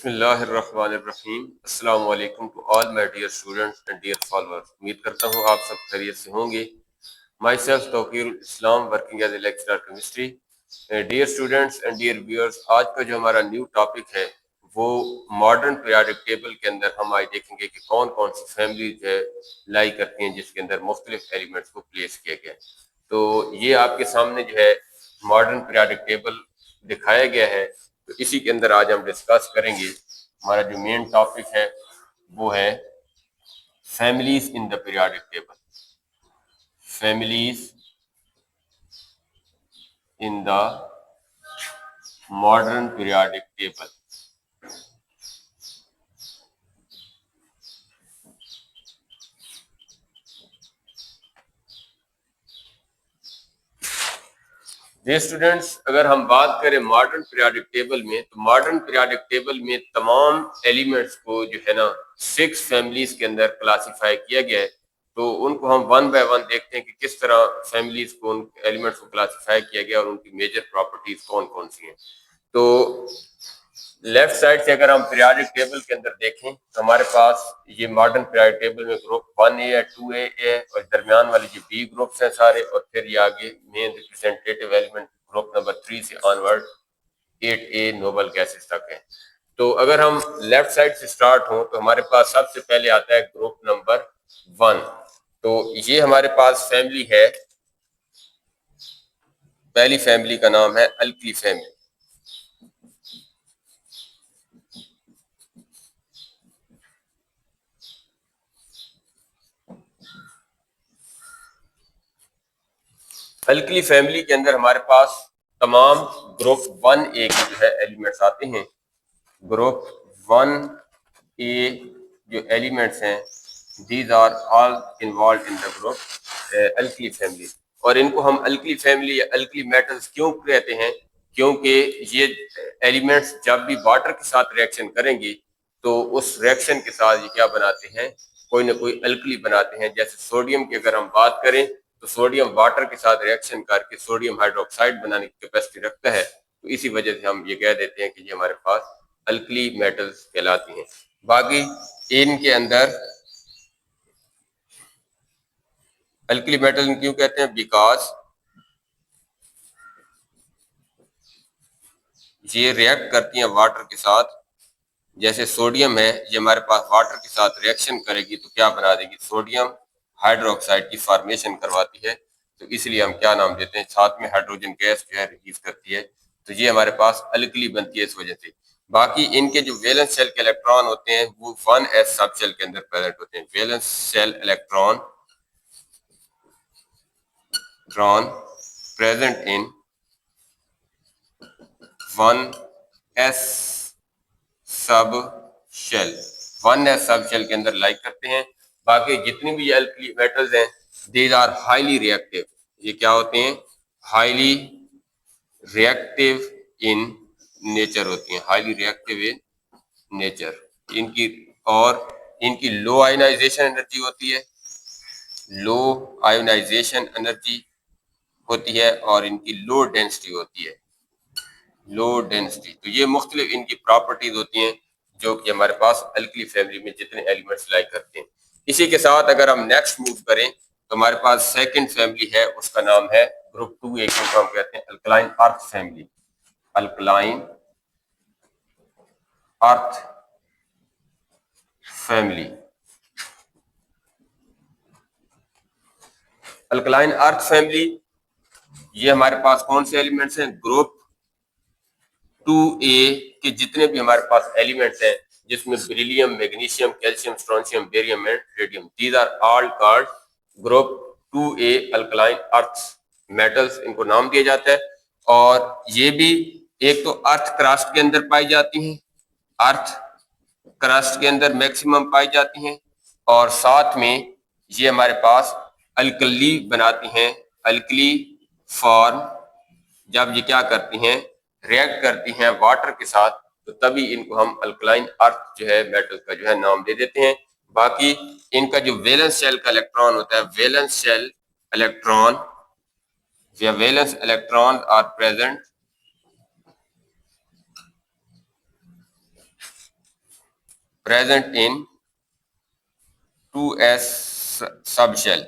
बिस्मिल्लाहिर्रहमानिर्रहीम। अस्सलाम वालेकुम to all my dear students and dear followers. उम्मीद करता हूँ आप सब खैरियत से होंगे। Myself Taukirul Islam, working as a lecturer chemistry. Dear students and dear viewers, आज का जो हमारा न्यू टॉपिक है वो मॉडर्न पीरियोडिक टेबल के अंदर हम आज देखेंगे कि कौन कौन सी फैमिलीज है लाई करती हैं जिसके अंदर मुख्तलिफ एलिमेंट्स को प्लेस किया गया है। तो ये आपके सामने जो है मॉडर्न पीरियोडिक टेबल दिखाया गया है। तो इसी के अंदर आज हम डिस्कस करेंगे। हमारा जो मेन टॉपिक है वो है families in the periodic table. Families in the modern periodic table. जी स्टूडेंट्स, अगर हम बात करें मॉडर्न पीरियोडिक टेबल में, तो मॉडर्न पीरियोडिक टेबल में तमाम एलिमेंट्स को जो है ना 6 फैमिलीज के अंदर क्लासिफाई किया गया है। तो उनको हम वन बाय वन देखते हैं कि किस तरह फैमिलीज को, उन एलिमेंट्स को क्लासिफाई किया गया और उनकी मेजर प्रॉपर्टीज कौन कौन सी हैं। तो लेफ्ट साइड से अगर हम पीरियोडिक टेबल के अंदर देखें तो हमारे पास ये मॉडर्न पीरियोडिक टेबल में ग्रुप 1A है, 2A है और दरमियान वाले जो बी ग्रुप्स हैं सारे, और फिर ये आगे main representative element group number 3 से ऑनवर्ड 8A नोबल गैसेस तक है। तो अगर हम लेफ्ट साइड से स्टार्ट हों तो हमारे पास सबसे पहले आता है ग्रुप नंबर 1। तो ये हमारे पास फैमिली है, पहली फैमिली का नाम है अल्किली फैमिली। अल्किली फैमिली के अंदर हमारे पास तमाम ग्रुप 1A के जो है एलिमेंट्स आते हैं। ग्रुप 1A जो एलिमेंट्स हैं, these are all involve in the group alkali family. और इनको हम अल्किली फैमिली या अल्किली मेटल्स क्यों कहते हैं? क्योंकि ये एलिमेंट्स जब भी वाटर के साथ रिएक्शन करेंगे तो उस रिएक्शन के साथ ये क्या बनाते हैं, कोई ना कोई अल्कली बनाते हैं। जैसे सोडियम की अगर हम बात करें तो सोडियम वाटर के साथ रिएक्शन करके सोडियम हाइड्रोक्साइड बनाने की कैपेसिटी रखता है। तो इसी वजह से हम ये कह देते हैं कि ये हमारे पास अल्कली मेटल्स कहलाती हैं। बाकी इनके अंदर अल्कली मेटल क्यों कहते हैं? बिकॉज ये रिएक्ट करती हैं वाटर के साथ। जैसे सोडियम है, ये हमारे पास वाटर के साथ रिएक्शन करेगी तो क्या बना देगी? सोडियम हाइड्रोक्साइड की फॉर्मेशन करवाती है। तो इसलिए हम क्या नाम देते हैं, साथ में हाइड्रोजन गैस जो है रिलीज करती है। तो ये हमारे पास अल्कली बनती है इस वजह से। बाकी इनके जो वैलेंस शेल के इलेक्ट्रॉन होते हैं वो 1s सब शेल के अंदर प्रेजेंट होते हैं। Valence shell electron present in 1s सब शेल, 1s सब शेल के अंदर लाइक करते हैं। बाकी जितनी भी अल्कली मेटल्स हैं, दीज आर हाईली रिएक्टिव। ये क्या होते हैं? हाईली रिएक्टिव इन नेचर होती हैं, हाईली रिएक्टिव इन नेचर। इनकी और इनकी लो आयोनाइजेशन एनर्जी होती है, लो आयोनाइजेशन एनर्जी होती है, और इनकी लो डेंसिटी होती है, लो डेंसिटी। तो ये मुख्तलिफ इनकी प्रॉपर्टीज होती हैं जो कि हमारे पास अल्कली फैमिली में जितने एलिमेंट्स लाइक करते हैं। इसी के साथ अगर हम नेक्स्ट मूव करें तो हमारे पास सेकंड फैमिली है, उसका नाम है ग्रुप 2A को हम कहते हैं alkaline earth family. Alkaline earth family. Alkaline earth family, ये हमारे पास कौन से एलिमेंट्स हैं? ग्रुप 2A के जितने भी हमारे पास एलिमेंट्स हैं, जिसमें beryllium, magnesium, calcium, strontium, barium and radium, these are all called group 2A alkaline earth metals, इनको नाम दिया जाता है। और ये भी एक तो अर्थ क्रस्ट के अंदर पाई जाती हैं, अर्थ क्रस्ट के अंदर मैक्सिमम पाई जाती हैं, और साथ में ये हमारे पास अल्कली बनाती हैं, अल्कली फॉर्म। जब ये क्या करती हैं, रिएक्ट करती हैं वाटर के साथ, तो तभी इनको हम अल्कलाइन अर्थ जो है मेटल का जो है नाम दे देते हैं। बाकी इनका जो वैलेंस शेल का इलेक्ट्रॉन होता है, वैलेंस शेल इलेक्ट्रॉन या valence electron are present present in 2s sub shell.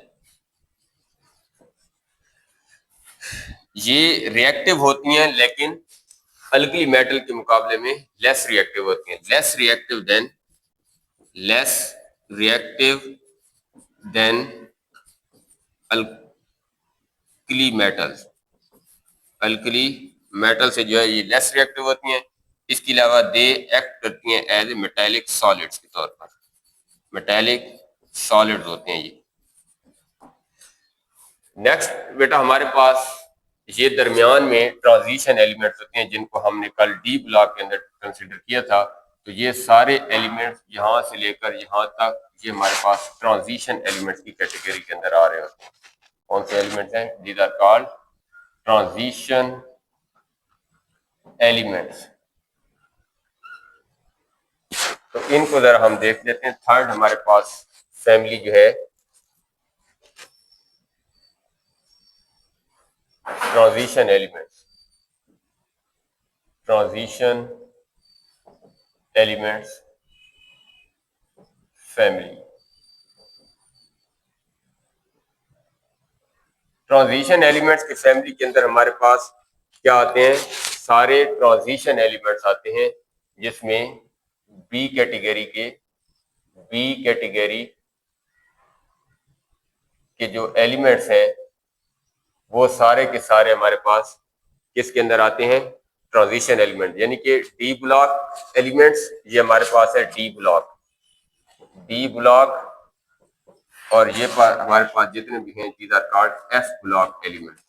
ये रिएक्टिव होती हैं लेकिन अल्कली मेटल के मुकाबले में लेस रिएक्टिव होती हैं, less reactive than alkali metal से जो है ये लेस रिएक्टिव होती हैं। इसके अलावा दे एक्ट करती हैं एज ए मेटेलिक सॉलिड्स के तौर पर, मेटेलिक सॉलिड्स होते हैं ये। नेक्स्ट बेटा हमारे पास ये दरमियान में ट्रांजिशन एलिमेंट्स होते हैं जिनको हमने कल डी ब्लॉक के अंदर कंसिडर किया था। तो ये सारे एलिमेंट्स यहाँ से लेकर यहाँ तक ये हमारे पास ट्रांजिशन एलिमेंट्स की कैटेगरी के अंदर आ रहे होते हैं। कौन से एलिमेंट्स हैं? These are called transition elements. तो इनको जरा हम देख लेते हैं। थर्ड हमारे पास फैमिली जो है transition elements family. Transition elements की फैमिली के अंदर हमारे पास क्या आते हैं? सारे ट्रांजिशन एलिमेंट्स आते हैं जिसमें बी कैटेगरी के जो एलिमेंट्स हैं वो सारे के सारे हमारे पास किसके अंदर आते हैं? Transition element. यानी कि डी ब्लॉक एलिमेंट्स ये हमारे पास है डी ब्लॉक और ये हमारे पास जितने भी हैं these are called F block element.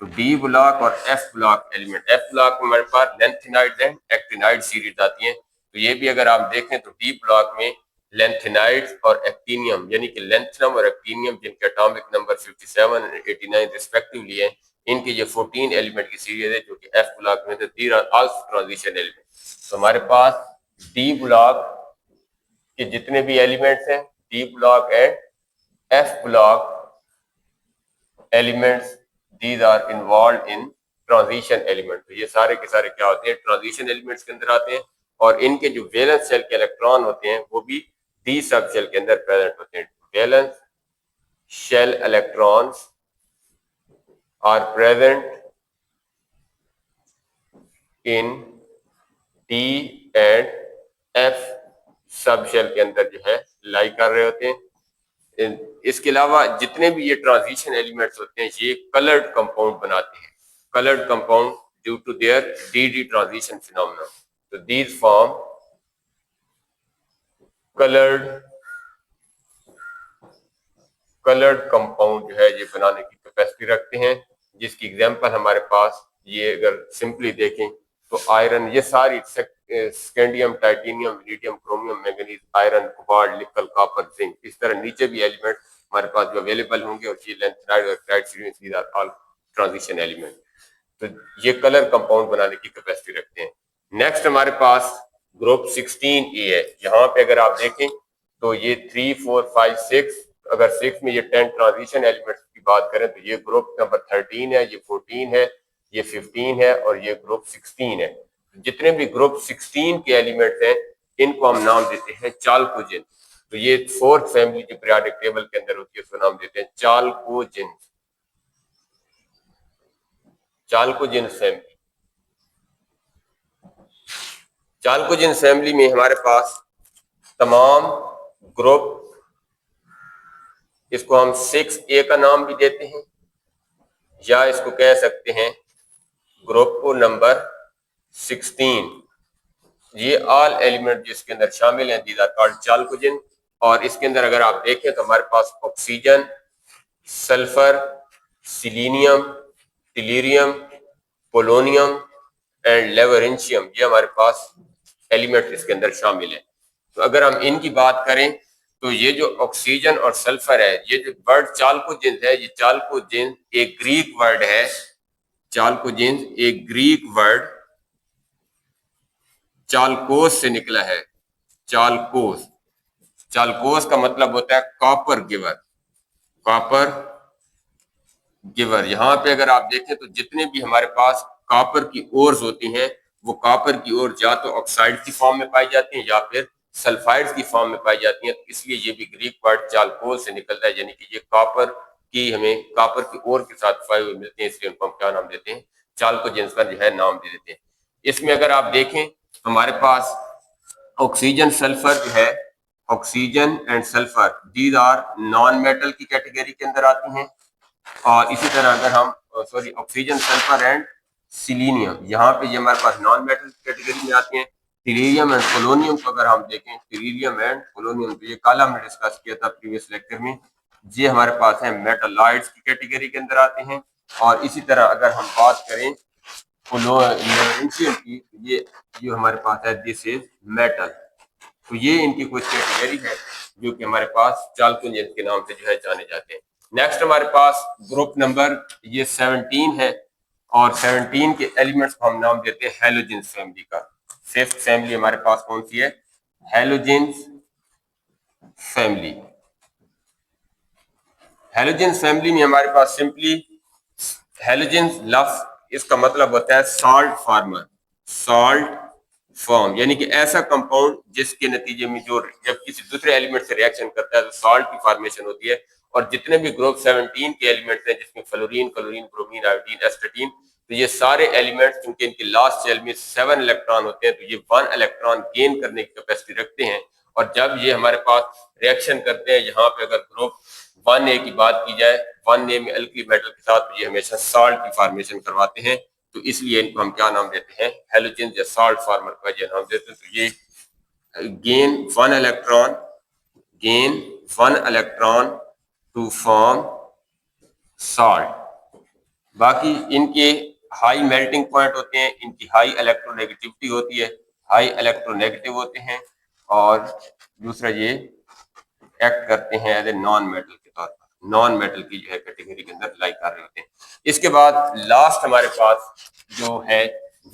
तो डी ब्लॉक और F block element, F block में हमारे पास लेंथेनाइड एंड एक्टिनाइड सीरीज आती हैं। तो ये भी अगर आप देखें तो डी ब्लॉक में लेंथेनाइड्स और एक्टिनियम यानी कि लेंथनम और एक्टिनियम जिनके एटॉमिक नंबर 57 और 89 रिस्पेक्टिवली है, इनके ये 14 एलिमेंट की सीरीज है जो कि एफ ब्लॉक में। तो these are also transition element. तो हमारे पास डी ब्लॉक के जितने भी एलिमेंट्स हैं, D block and F block elements, these are involved in transition element। तो ये सारे के सारे क्या होते हैं? ट्रांजिशन एलिमेंट्स के अंदर आते हैं और इनके जो वैलेंस शेल के इलेक्ट्रॉन होते हैं वो भी डी सब शेल के अंदर प्रेजेंट होते हैं। Valence shell electrons are present in D and F sub shell के अंदर जो है लाई कर रहे होते हैं। इसके अलावा जितने भी ये ट्रांजिशन एलिमेंट्स होते हैं ये कलर्ड कंपाउंड बनाते हैं, coloured compound due to their D transition phenomena. तो दीज फॉर्म कलर्ड कंपाउंड जो है ये बनाने की कैपेसिटी रखते हैं, जिसकी एग्जांपल हमारे पास ये अगर सिंपली देखें तो आयरन, ये सारी scandium, titanium, vanadium, chromium, manganese, iron, cobalt, निकल, कॉपर, जिंक, इस तरह नीचे भी एलिमेंट हमारे पास जो अवेलेबल होंगे और ये लेंथेनाइड और actinide series, these are all transition element. तो ये कलर कंपाउंड बनाने की कैपेसिटी रखते हैं। नेक्स्ट हमारे पास ग्रुप 16A है। यहाँ पे अगर आप देखें तो ये 3, 4, 5, 6, अगर 6 में ये 10 ट्रांजिशन एलिमेंट्स की बात करें तो ये ग्रुप नंबर 13 है, ये 14 है, ये 15 है और ये ग्रुप 16 है। जितने भी ग्रुप 16 के एलिमेंट्स हैं इनको हम नाम देते हैं चाल्कोजेन। तो ये फोर्थ फैमिली जो पीरियोडिक टेबल के अंदर होती है उसको नाम देते हैं चाल्कोजेन फैमिली। चाल्कोजेन फैमिली में हमारे पास तमाम ग्रुप, इसको हम 6A का नाम भी देते हैं या इसको कह सकते हैं ग्रुप को नंबर 16। ये ऑल एलिमेंट जिसके अंदर शामिल हैं दीज आर कॉल्ड चाल्कोजेन। और इसके अंदर अगर आप देखें तो हमारे पास oxygen, sulphur, selenium, tellurium, polonium and lawrencium ये हमारे पास एलिमेंट इसके अंदर शामिल है। तो अगर हम इनकी बात करें तो ये जो ऑक्सीजन और सल्फर है, ये जो वर्ड चाल्कोजेन है, ये चाल्कोजेन एक ग्रीक वर्ड है। चाल्कोजेन एक ग्रीक वर्ड चाल्कोस से निकला है। चाल्कोस का मतलब होता है कॉपर गिवर। यहाँ पे अगर आप देखें तो जितने भी हमारे पास कॉपर की ओर्स होती हैं वो कॉपर की ओर या तो ऑक्साइड की फॉर्म में पाई जाती हैं या फिर सल्फाइड्स की फॉर्म में पाई जाती हैं, तो इसलिए ये भी ग्रीक वर्ड चालकोल से निकलता है, यानी कि ये कॉपर की हमें कॉपर की ओर के साथ पाए हुए मिलते हैं, इसलिए उनको हम क्या नाम देते हैं, चालकोजेंस का जो है नाम दे देते हैं। इसमें अगर आप देखें हमारे पास ऑक्सीजन सल्फर जो है, oxygen and sulphur these are non metal की कैटेगरी के अंदर आती हैं। और इसी तरह अगर हम ऑक्सीजन सल्फर एंड सिलीनियम, यहाँ पे ये हमारे पास नॉन मेटल कैटेगरी में आते हैं। टीरियम एंड पोलोनियम को अगर हम देखें, टीरियम एंड पोलोनियम, तो ये कल हमने डिस्कस किया था प्रीवियस लेक्चर में, ये हमारे पास है मेटलॉइड्स की कैटेगरी के अंदर आते हैं। और इसी तरह अगर हम बात करें की, ये जो हमारे पास है दिस इज मेटल, तो ये इनकी कुछ कैटेगरी है जो कि हमारे पास चालकोजेंस के नाम से जो है जाने जाते हैं। नेक्स्ट हमारे पास ग्रुप नंबर ये 17 है, और 17 के एलिमेंट्स को हम नाम देते हैं हैलोजेंस फैमिली का। फिफ्थ फैमिली हमारे पास कौन सी है, हैलोजेंस फैमिली। हैलोजेंस फैमिली में हमारे पास सिंपली हैलोजेंस लफ्ज इसका मतलब होता है सॉल्ट फार्मर, सॉल्ट फॉर्म, यानी कि ऐसा कंपाउंड जिसके नतीजे में जो जब किसी दूसरे एलिमेंट से रिएक्शन करता है तो सॉल्ट की फॉर्मेशन होती है। और जितने भी ग्रुप 17 के एलिमेंट्स हैं, जिसमें फ्लोरीन, क्लोरीन, ब्रोमीन, आयोडीन, एस्टेटीन, तो ये सारे एलिमेंट्स क्योंकि इनके लास्ट शेल में 7 इलेक्ट्रॉन होते हैं, तो ये 1 इलेक्ट्रॉन गेन करने की कैपेसिटी रखते हैं। और जब ये हमारे पास रिएक्शन करते हैं, यहाँ पे अगर ग्रुप 1A की बात की जाए, 1A में अल्कली मेटल के साथ, तो ये हमेशा सॉल्ट की फॉर्मेशन करवाते हैं, तो इसलिए इनको हम क्या नाम देते हैं, हैलोजेन या सॉल्ट फार्मर का ये नाम देते हैं। तो ये gain 1 electron to form salt. बाकी इनके हाई मेल्टिंग पॉइंट होते हैं, इनकी हाई इलेक्ट्रोनेगेटिविटी होती है, हाई इलेक्ट्रोनेगेटिव होते हैं, और दूसरा ये एक्ट करते हैं एज ए नॉन मेटल के तौर पर, नॉन मेटल की जो है कैटेगरी के अंदर लाई कर रहे होते हैं। इसके बाद लास्ट हमारे पास जो है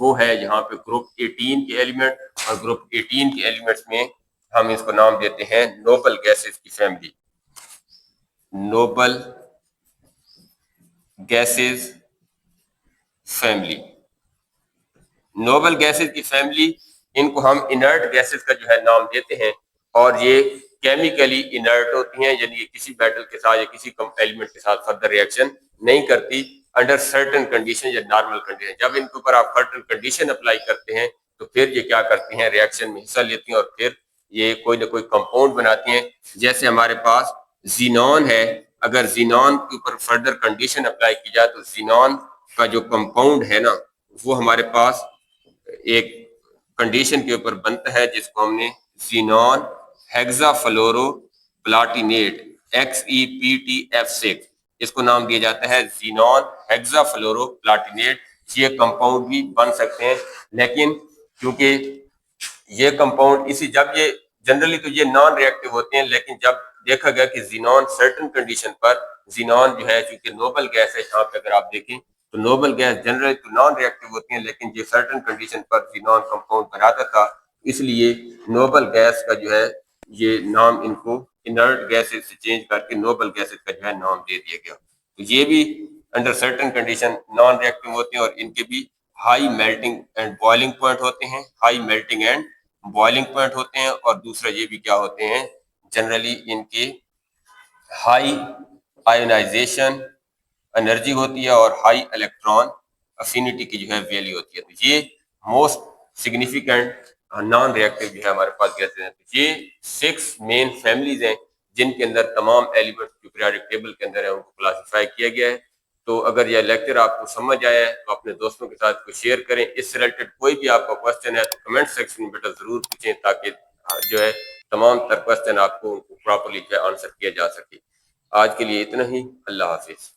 वो है यहाँ पे ग्रुप 18 के एलिमेंट, और ग्रुप 18 के एलिमेंट्स में हम इसको नाम देते हैं नोबल गैसेस की family, noble gases family. Noble gases की फैमिली, इनको हम इनर्ट गैसेस का जो है नाम देते हैं, और ये केमिकली इनर्ट होती हैं, यानी कि किसी मेटल के साथ या किसी एलिमेंट के साथ फर्दर रिएक्शन नहीं करती अंडर सर्टेन कंडीशन या नॉर्मल कंडीशन। जब इनके ऊपर आप सर्टेन कंडीशन अप्लाई करते हैं तो फिर ये क्या करती हैं, रिएक्शन में हिस्सा लेती हैं, और फिर ये कोई ना कोई कंपाउंड बनाती हैं। जैसे हमारे पास जीनॉन है, अगर जीनॉन के ऊपर फर्दर कंडीशन अप्लाई की जाए तो जीनॉन का जो कंपाउंड है ना, वो हमारे पास एक कंडीशन के ऊपर बनता है जिसको हमने जीनॉन हेक्साफ्लोरो प्लाटिनेट XePtF6, इसको नाम दिया जाता है जीनॉन हेक्साफ्लोरो प्लाटिनेट। ये कंपाउंड भी बन सकते हैं, लेकिन क्योंकि ये कंपाउंड इसी जब ये जनरली तो ये नॉन रिएक्टिव होते हैं, लेकिन जब देखा गया कि जीनॉन सर्टेन कंडीशन पर, जीनॉन जो है क्योंकि नोबल गैस है, यहाँ पे अगर आप देखें तो नोबल गैस जनरली तो नॉन रिएक्टिव होती है, लेकिन ये सर्टेन कंडीशन पर जीनॉन कंपाउंड बनाता था, इसलिए नोबल गैस का जो है ये नाम इनको इनर्ट गैसेस से चेंज करके नोबल गैसेस का जो है नाम दे दिया गया। तो ये भी under certain condition non reactive होते हैं, और इनके भी high melting and boiling point होते हैं, high melting and boiling point होते हैं। और दूसरा ये भी क्या होते हैं, जनरली इनके हाई आयोनाइजेशन एनर्जी होती है और हाई इलेक्ट्रॉन अफिनिटी की जो है वैल्यू होती है। तो ये मोस्ट सिग्निफिकेंट नॉन रिएक्टिव जो है हमारे पास गैसेस हैं। तो ये 6 मेन फैमिलीज हैं जिनके अंदर तमाम एलिमेंट्स जो पीरियोडिक टेबल के अंदर है उनको क्लासिफाई किया गया है। तो अगर यह लेक्चर आपको समझ आया है तो अपने दोस्तों के साथ शेयर करें। इससे रिलेटेड कोई भी आपका क्वेश्चन है तो कमेंट सेक्शन में बेटा जरूर पूछें, ताकि जो है तमाम तर क्वेश्चन आपको प्रॉपरली जो है आंसर किया जा सके। आज के लिए इतना ही, अल्लाह हाफिज।